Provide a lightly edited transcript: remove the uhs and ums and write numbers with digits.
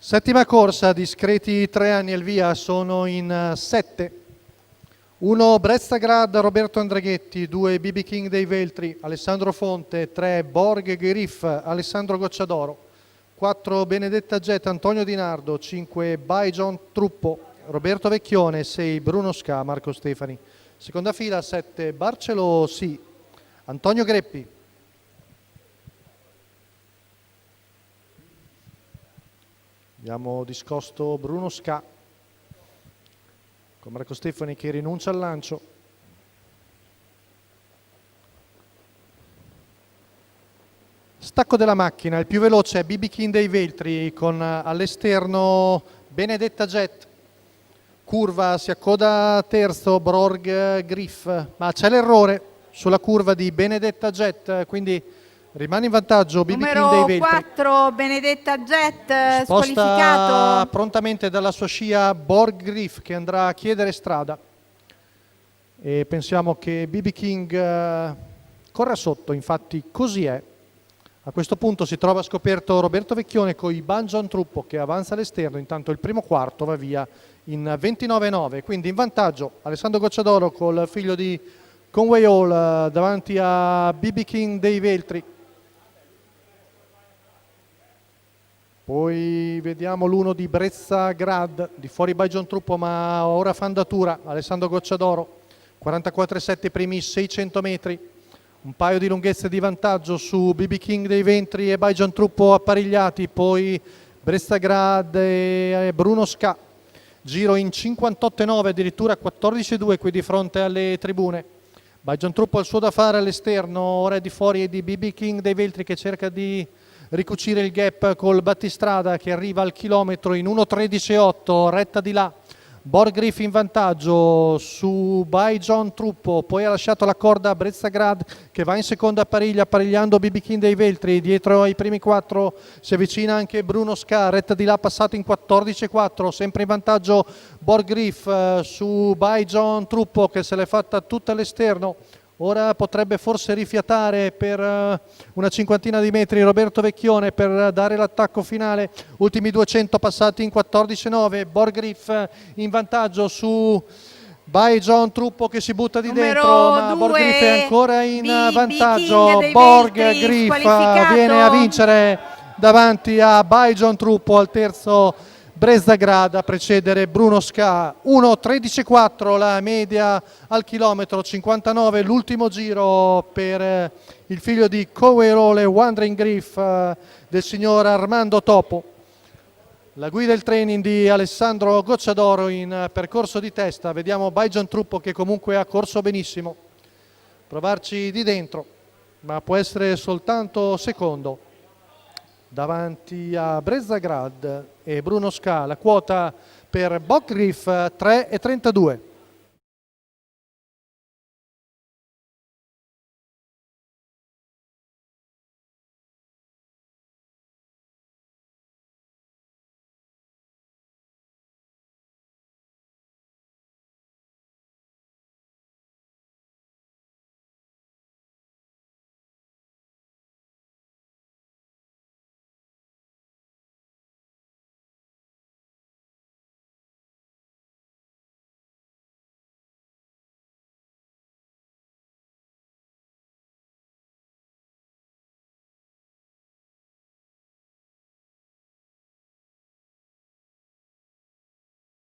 Settima corsa, discreti 3 anni al via, sono in 7. 1 Brezzagrad Roberto Andraghetti, 2 BB King dei Veltri Alessandro Fonte, 3 Borg Griff Alessandro Gocciadoro, 4 Benedetta Jet Antonio Di Nardo, 5 Byjon Truppo Roberto Vecchione, 6 Bruno Ska Marco Stefani. Seconda fila 7 Barcelo Sì Antonio Greppi. Abbiamo discosto Bruno Ska con Marco Stefani che rinuncia al lancio. Stacco della macchina, il più veloce è BB King dei Veltri con all'esterno Benedetta Jet. Curva, si accoda terzo Borg Griff, ma c'è l'errore sulla curva di Benedetta Jet, quindi rimane in vantaggio BB King dei Veltri. 4 Benedetta Jet, Sposta squalificato. prontamente dalla sua scia Borg Griff che andrà a chiedere strada. E pensiamo che BB King corra sotto, infatti così è. A questo punto si trova scoperto Roberto Vecchione con i Byjon Truppo che avanza all'esterno, intanto il primo quarto va via in 29,9, quindi in vantaggio Alessandro Gocciadoro col figlio di Conway Hall davanti a BB King dei Veltri. Poi vediamo l'1 di Brezzagrad, di fuori Byjon Truppo ma ora fa andatura Alessandro Gocciadoro, 44,7 primi 600 metri. Un paio di lunghezze di vantaggio su BB King dei Veltri e Byjon Truppo apparigliati, poi Brezzagrad e Bruno Ska. Giro in 58,9, addirittura 14,2 qui di fronte alle tribune. Byjon Truppo ha il suo da fare all'esterno, ora è di fuori di BB King dei Veltri che cerca di ricucire il gap col battistrada che arriva al chilometro in 1,13,8, retta di là. Borg Griff in vantaggio su Byjon Truppo, poi ha lasciato la corda a Brezzagrad che va in seconda appariglia, appaриgliando BB King dei Veltri, dietro ai primi 4 si avvicina anche Bruno Ska, retta di là passato in 14,4, sempre in vantaggio Borg Griff su Byjon Truppo che se l'è fatta tutta all'esterno. Ora potrebbe forse rifiatare per una cinquantina di metri Roberto Vecchione per dare l'attacco finale. Ultimi 200 passati in 14,9. Borg Griff in vantaggio su Byjon Truppo che si butta di dentro, ma Borg Griff è ancora in vantaggio. Borg Griff viene a vincere davanti a Byjon Truppo al terzo Brezzagrad a precedere Bruno Ska. 1,13,4 la media al chilometro, 59 l'ultimo giro per il figlio di Coverole Wandering Griff del signor Armando Topo. La guida del training di Alessandro Gocciadoro in percorso di testa. Vediamo Byjon Truppo che comunque ha corso benissimo. Provarci di dentro, ma può essere soltanto secondo davanti a Brezzagrad e Bruno Ska. La quota per Borg Griff 3,32.